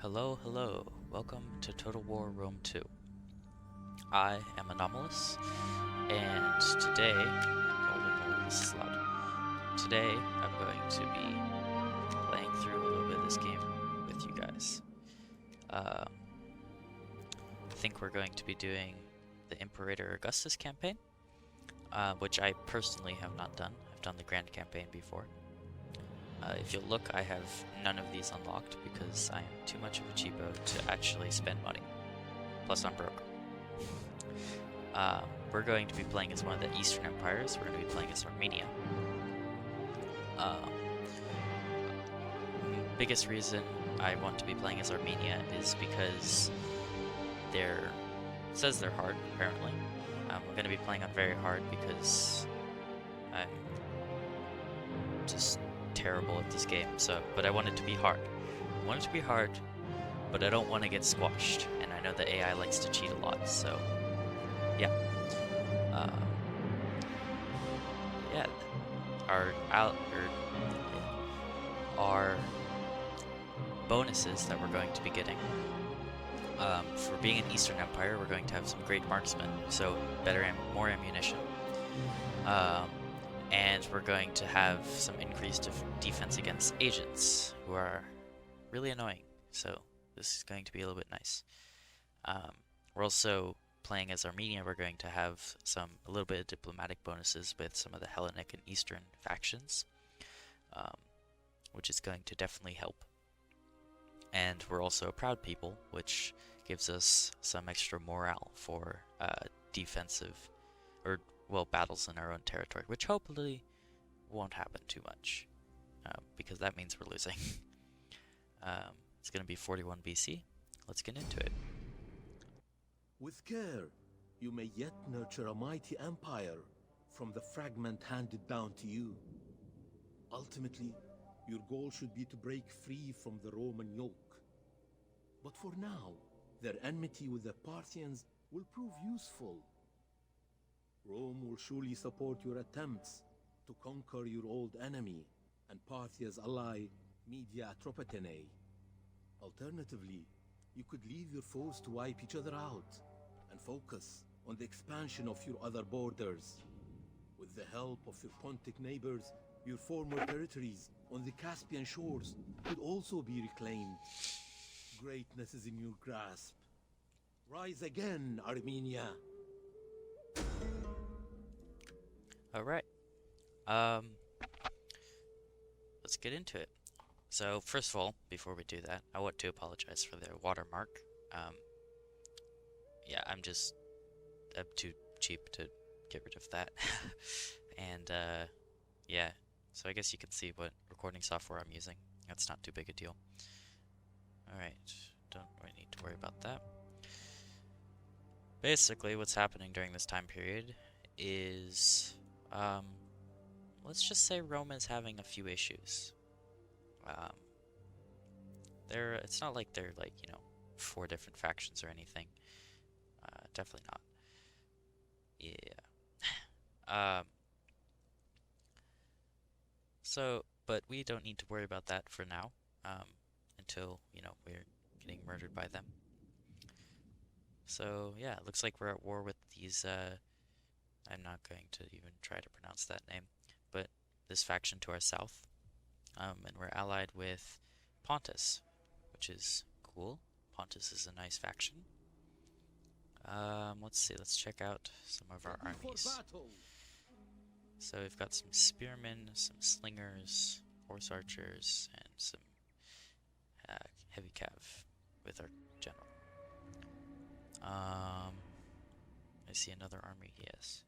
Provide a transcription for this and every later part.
Hello, hello. Welcome to Total War Rome 2. I am Anomalous, and today, oh, this is loud. Today, I'm going to be playing through a little bit of this game with you guys. I think we're going to be doing the Imperator Augustus campaign, which I personally have not done. I've done the Grand Campaign before. If you'll look, I have none of these unlocked because I am too much of a cheapo to actually spend money. Plus, I'm broke. We're going to be playing as one of the Eastern Empires. We're going to be playing as Armenia. Biggest reason I want to be playing as Armenia is because it says they're hard, apparently. We're going to be playing on very hard because I'm just terrible at this game, but I want it to be hard. I want it to be hard, but I don't want to get squashed, and I know the AI likes to cheat a lot, so yeah. Yeah, our bonuses that we're going to be getting. For being an Eastern Empire, we're going to have some great marksmen, so more ammunition. And we're going to have some increased defense against agents, who are really annoying. So this is going to be a little bit nice. We're also playing as Armenia. We're going to have a little bit of diplomatic bonuses with some of the Hellenic and Eastern factions, which is going to definitely help. And we're also a proud people, which gives us some extra morale for defensive, battles in our own territory, which hopefully won't happen too much, because that means we're losing. It's going to be 41 BC. Let's get into it. With care, you may yet nurture a mighty empire from the fragment handed down to you. Ultimately, your goal should be to break free from the Roman yoke. But for now, their enmity with the Parthians will prove useful. Rome will surely support your attempts to conquer your old enemy and Parthia's ally, Media Atropatene. Alternatively, you could leave your foes to wipe each other out and focus on the expansion of your other borders. With the help of your Pontic neighbors, your former territories on the Caspian shores could also be reclaimed. Greatness is in your grasp. Rise again, Armenia! Alright. Let's get into it. So, first of all, before we do that, I want to apologize for the watermark. Yeah, I'm too cheap to get rid of that. And, yeah, so I guess you can see what recording software I'm using. That's not too big a deal. Alright, don't really need to worry about that. Basically, what's happening during this time period is, let's just say Rome is having a few issues. It's not like they're like, 4 different factions or anything. Definitely not. Yeah. But we don't need to worry about that for now, until, we're getting murdered by them. So, yeah, it looks like we're at war with these, I'm not going to even try to pronounce that name, but this faction to our south. And we're allied with Pontus, which is cool. Pontus is a nice faction. Let's see, let's check out some of our armies. So we've got some spearmen, some slingers, horse archers, and some heavy cav with our general. I see another army, yes.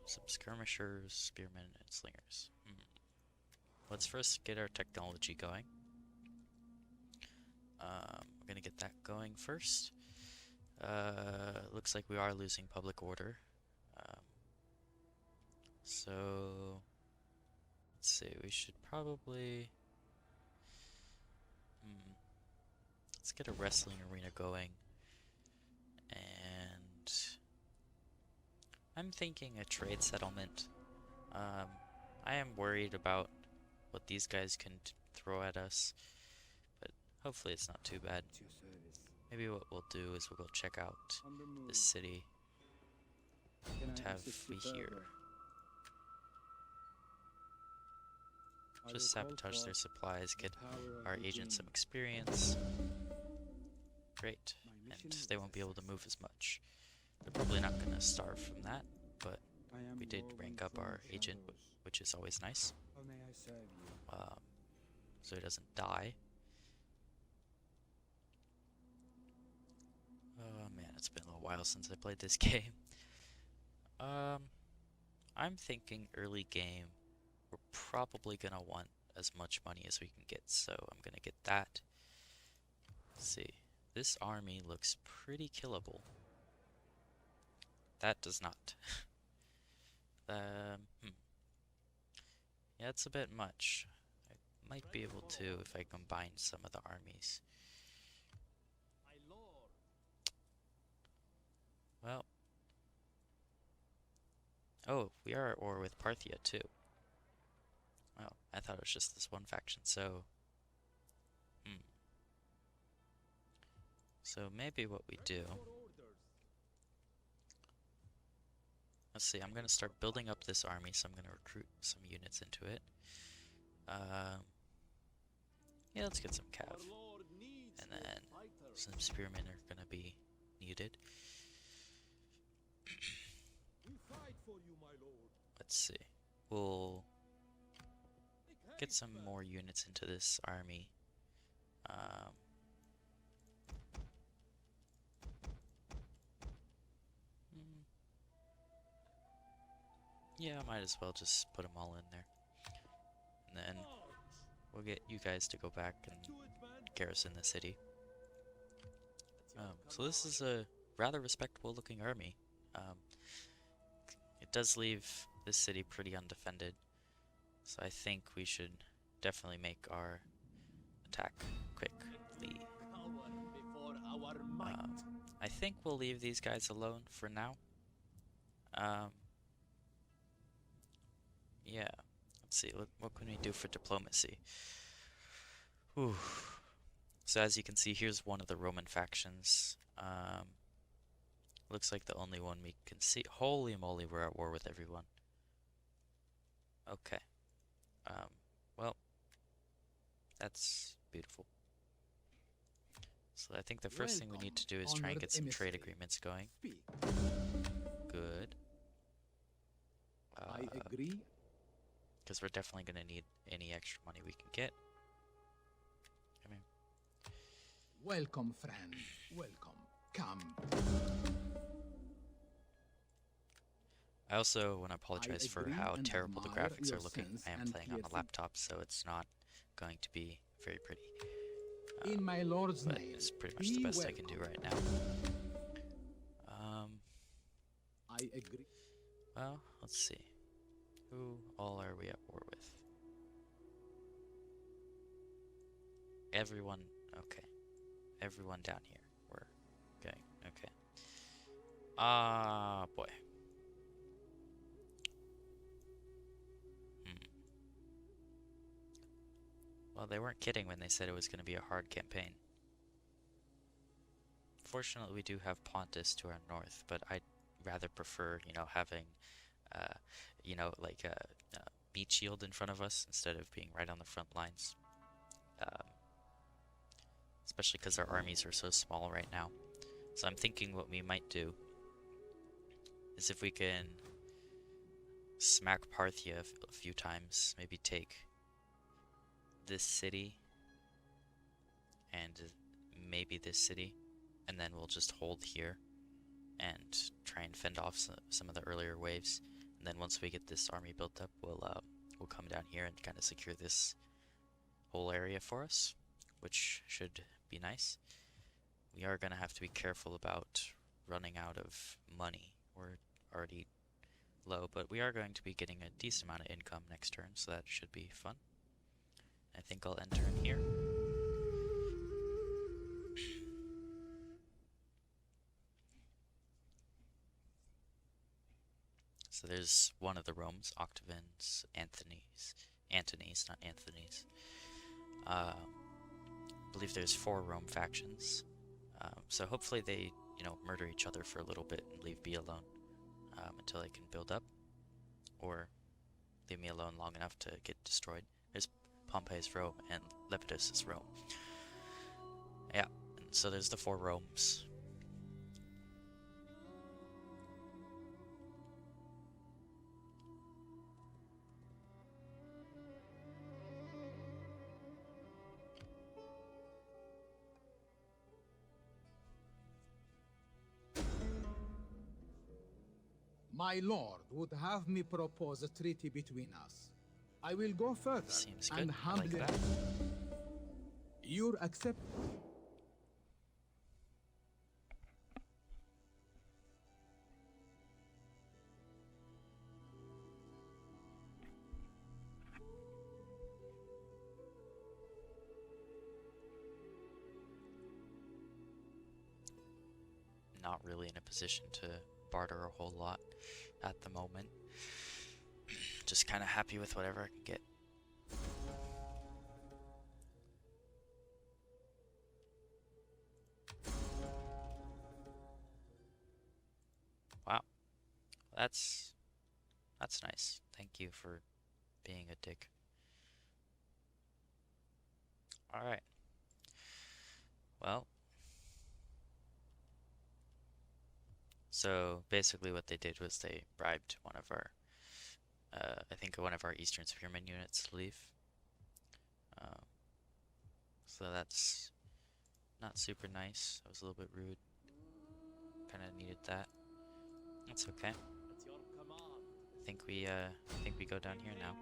Some skirmishers, spearmen, and slingers. Let's first get our technology going. We're gonna get that going first. Looks like we are losing public order. So let's see, we should probably let's get a wrestling arena going. And I'm thinking a trade settlement. I am worried about what these guys can throw at us, but Hopefully it's not too bad. At your service. Maybe what we'll do is we'll go check out On the move. this city. Can What I have assist we you here? further? I Just will call sabotage their forth supplies, the get power of our the agent some Jinn. experience. Great. My And mission they was won't a be able to move success. as much. They're probably not going to starve from that, but I am we did woven rank up from our the agent, shadows. which is always nice, How may I serve you? so he doesn't die. Oh man, it's been a little while since I played this game. I'm thinking early game, we're probably gonna want as much money as we can get, so I'm gonna get that. Let's see, this army looks pretty killable. That does not. Yeah, it's a bit much. I might be able to if I combine some of the armies. Well, oh, we are at war with Parthia too. Well, I thought it was just this one faction, so... So maybe what we do... Let's see, I'm gonna start building up this army, so I'm gonna recruit some units into it. Yeah, let's get some cav. And then some spearmen are gonna be needed. Let's see. We'll get some more units into this army. Yeah, I might as well just put them all in there. And then we'll get you guys to go back and garrison the city. So this is a rather respectable looking army. It does leave this city pretty undefended, so I think we should definitely make our attack quickly. I think we'll leave these guys alone for now. Yeah, let's see, what can we do for diplomacy? Whew. So as you can see, here's one of the Roman factions. Looks like the only one we can see. Holy moly, we're at war with everyone. Okay. Well, that's beautiful. So I think the first thing we need to do is try and get some trade agreements going. Good. I agree. Because we're definitely going to need any extra money we can get. I mean, Welcome, friend. Welcome. Come. I also want to apologize for how terrible the admire graphics your are looking. sense I am and playing on a creativity. laptop, so it's not going to be very pretty. In my lord's But name. it's pretty much the best I can do right now. I agree. Well, let's see. Who all are we at war with? Everyone, okay. Everyone down here. We're going, okay. Boy. Well, they weren't kidding when they said it was going to be a hard campaign. Fortunately, we do have Pontus to our north, but I'd rather prefer, having, like a meat shield in front of us instead of being right on the front lines. Especially because our armies are so small right now. So I'm thinking what we might do is if we can smack Parthia a few times, maybe take this city and maybe this city, and then we'll just hold here and try and fend off some of the earlier waves. And then once we get this army built up, we'll come down here and kind of secure this whole area for us, which should be nice. We are going to have to be careful about running out of money. We're already low, but we are going to be getting a decent amount of income next turn, so that should be fun. I think I'll end turn here. So there's one of the Romes, Octavians, Antony's, not Anthony's. believe there's 4 Rome factions. So hopefully they, you know, murder each other for a little bit and leave me alone until I can build up, or leave me alone long enough to get destroyed. There's Pompey's Rome and Lepidus' Rome. Yeah, and so there's the 4 Romes. My lord would have me propose a treaty between us. I will go further Seems good. and I humbly like that. your accept. Not really in a position to barter a whole lot at the moment. Just kind of happy with whatever I can get. Wow, that's nice. Thank you for being a dick. All right. Well, so basically what they did was they bribed one of our, I think one of our Eastern Spearmen units to leave. So that's not super nice. That was a little bit rude. Kind of needed that. That's okay. I think we go down here now.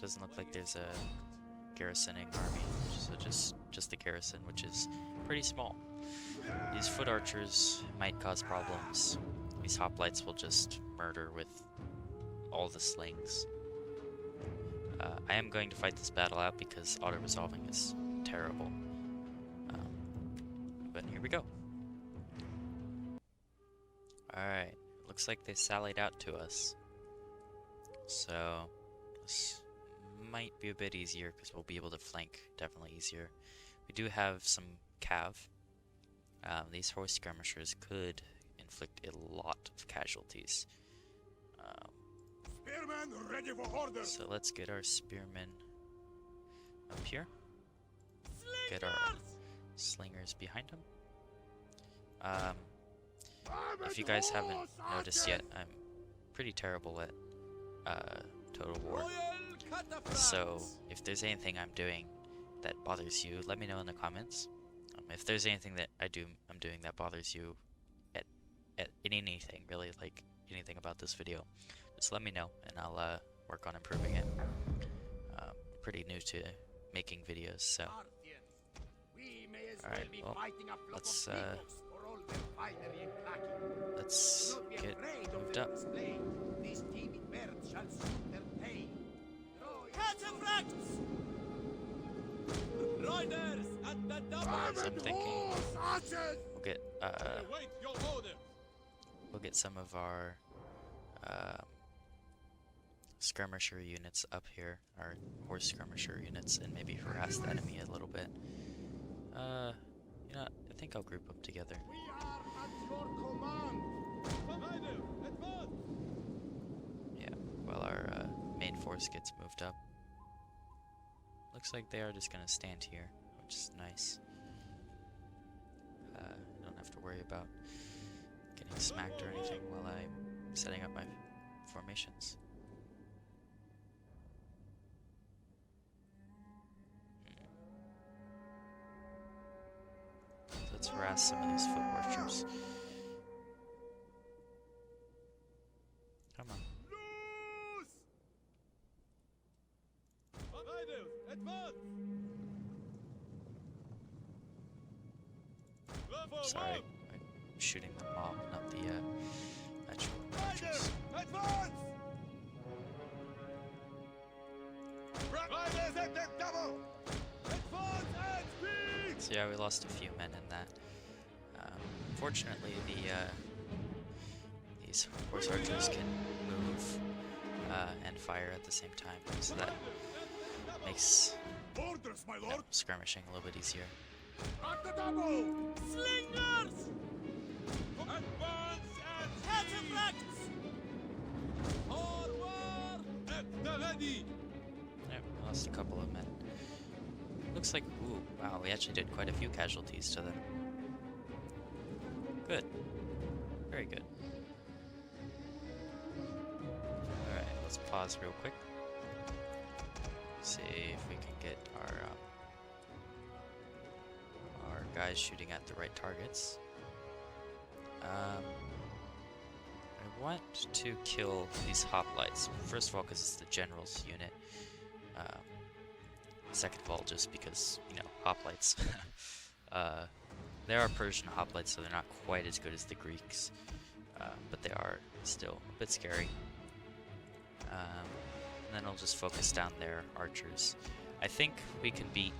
Doesn't look like there's a garrisoning army, so just the garrison, which is pretty small. These foot archers might cause problems. These hoplites will just murder with all the slings. I am going to fight this battle out because auto-resolving is terrible. But here we go. Alright, looks like they sallied out to us. So, this might be a bit easier because we'll be able to flank definitely easier. We do have some cav. These horse skirmishers could inflict a lot of casualties. Spearmen ready for order. So let's get our spearmen up here. Get our slingers behind them. If you guys haven't noticed yet, I'm pretty terrible at Total War. So if there's anything I'm doing that bothers you, let me know in the comments. If there's anything that I'm doing that bothers you at anything, really, like anything about this video, just let me know and I'll work on improving it. Pretty new to making videos, so. Alright, well, let's get moved up. So I'm thinking we'll get some of our skirmisher units up here, our horse skirmisher units, and maybe harass the enemy a little bit. You know, I think I'll group them together. Yeah, while our main force gets moved up. Looks like they are just gonna stand here, which is nice. Don't have to worry about getting smacked or anything while I'm setting up my formations. Let's harass some of these foot archers. Come on. Sorry, I'm shooting the mob, not the actual archers. So yeah, we lost a few men in that. Fortunately, these horse archers can move and fire at the same time, so that makes Orders, my lord. Skirmishing a little bit easier. At the double! Slingers! Advance and cataphracts! Forward! At the ready! Yep, lost a couple of men. Looks like, ooh, wow, we actually did quite a few casualties to them. Good. Very good. Alright, let's pause real quick. See if we can get our guys shooting at the right targets. I want to kill these hoplites. First of all, because it's the general's unit. Second of all, just because, you know, hoplites. They are Persian hoplites, so they're not quite as good as the Greeks. But they are still a bit scary. And then I'll just focus down their archers. I think we can beat,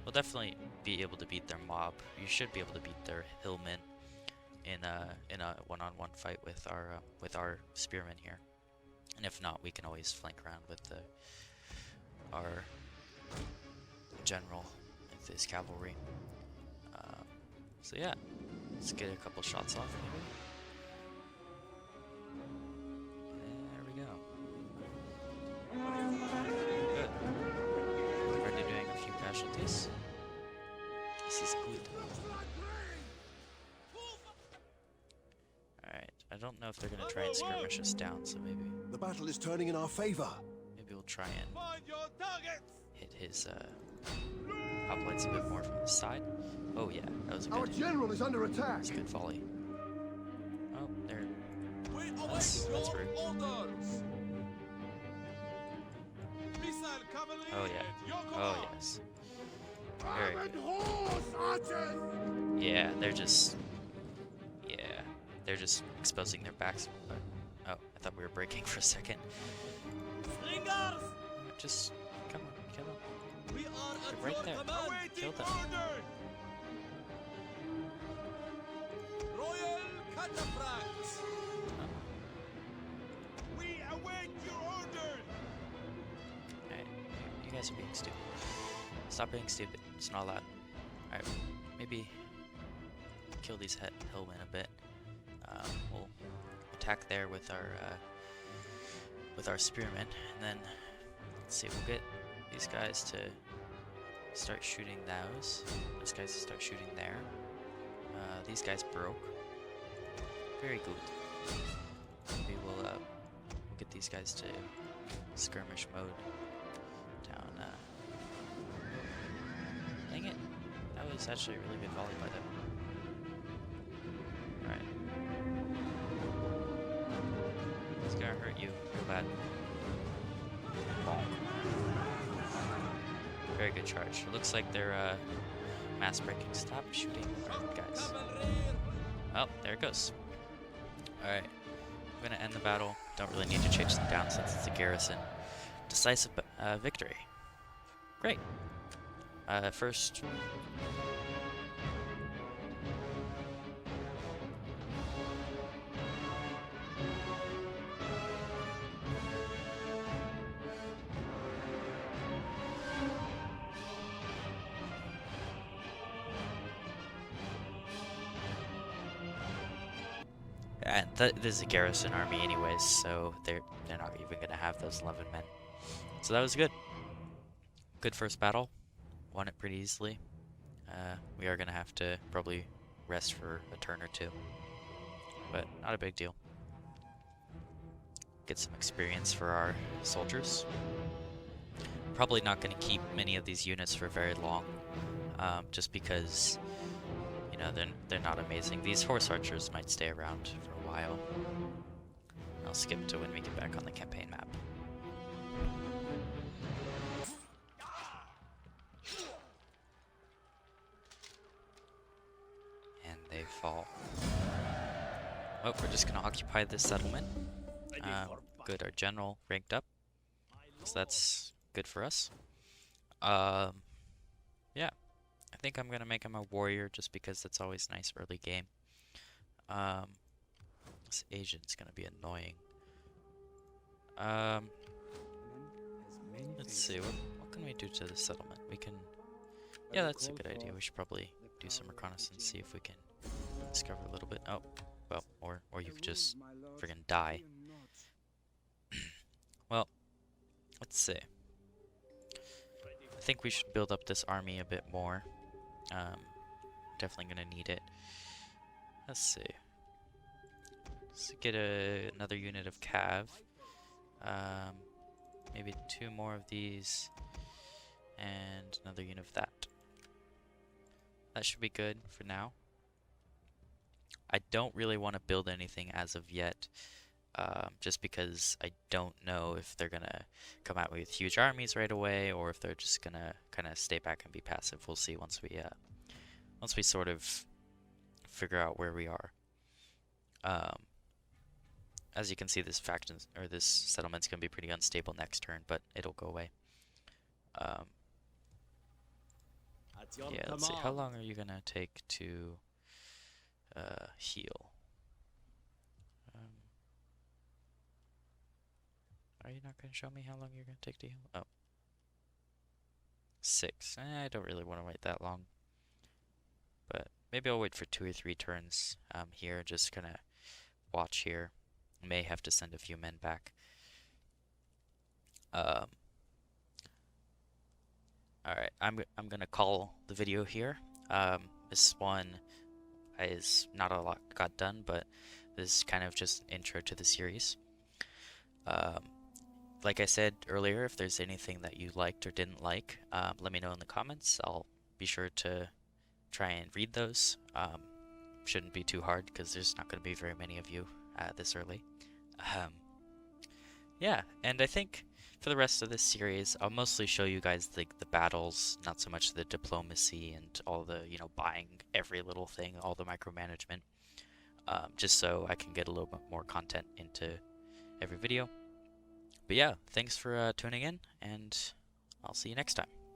we'll definitely be able to beat their mob. You should be able to beat their hillmen in a one-on-one fight with our spearmen here. And if not, we can always flank around with our general with his cavalry. So yeah, let's get a couple shots off maybe. There we go. Good. Already doing a few casualties. This is good. Alright, I don't know if they're gonna try and skirmish us down, so maybe The battle is turning in our favor. we'll try and hit his hoplites a bit more from the side. Oh yeah, that was a Our good, general is under attack. that's a good volley. Oh, there. That's rude. Oh yeah. Oh yes. Very good. Yeah, they're just exposing their backs. But, oh, I thought we were breaking for a second. Just come on, kill them. They're right there. Kill them. Royal cataphracts! We await your orders! Alright, you guys are being stupid. Stop being stupid. It's not allowed. Alright, maybe kill these hillmen a bit. We'll attack there with our spearmen, and then let's see. We'll get these guys to start shooting those. Those guys to start shooting there. These guys broke. Very good. Maybe we'll get these guys to skirmish mode down. Dang it! That was actually a really good volley by them. All right. It's gonna hurt you real bad. Bonk. Very good charge. It looks like they're mass breaking. Stop shooting, guys. Oh, there it goes. Alright. I'm gonna end the battle. Don't really need to chase them down since it's a garrison. Decisive victory. Great. First. And this is a garrison army anyways, so they're not even gonna have those 11 men. So that was good. Good first battle. Won it pretty easily. We are gonna have to probably rest for a turn or two, but not a big deal. Get some experience for our soldiers. Probably not gonna keep many of these units for very long, just because they're not amazing. These horse archers might stay around for a while. I'll skip to when we get back on the campaign map. And they fall. Oh, we're just gonna occupy this settlement. Good, our general ranked up, so that's good for us. Yeah. I think I'm gonna make him a warrior just because it's always nice early game. This Asian's gonna be annoying. Let's see, what can we do to the settlement? We can... Yeah, that's a good idea. We should probably do some reconnaissance, see if we can discover a little bit. Oh, well, or you could just friggin' die. Well, let's see. I think we should build up this army a bit more. Definitely gonna need it. Let's see. Let's get another unit of cav. Maybe 2 more of these, and another unit of that. That should be good for now. I don't really want to build anything as of yet, just because I don't know if they're gonna come out with huge armies right away, or if they're just gonna kind of stay back and be passive. We'll see once we sort of figure out where we are. As you can see, this faction or this settlement's gonna be pretty unstable next turn, but it'll go away. Yeah, let's see. How long are you gonna take to heal? Are you not gonna show me how long you're gonna take to heal? Oh. 6. I don't really want to wait that long. But maybe I'll wait for 2 or 3 turns here, just kind of watch here. May have to send a few men back. Alright, I'm gonna call the video here. This one is not a lot got done, but this is kind of just an intro to the series. Like I said earlier, if there's anything that you liked or didn't like, let me know in the comments. I'll be sure to try and read those. Shouldn't be too hard because there's not going to be very many of you this early. Yeah, and I think for the rest of this series, I'll mostly show you guys the battles, not so much the diplomacy and all the, buying every little thing, all the micromanagement, just so I can get a little bit more content into every video. But yeah, thanks for tuning in, and I'll see you next time.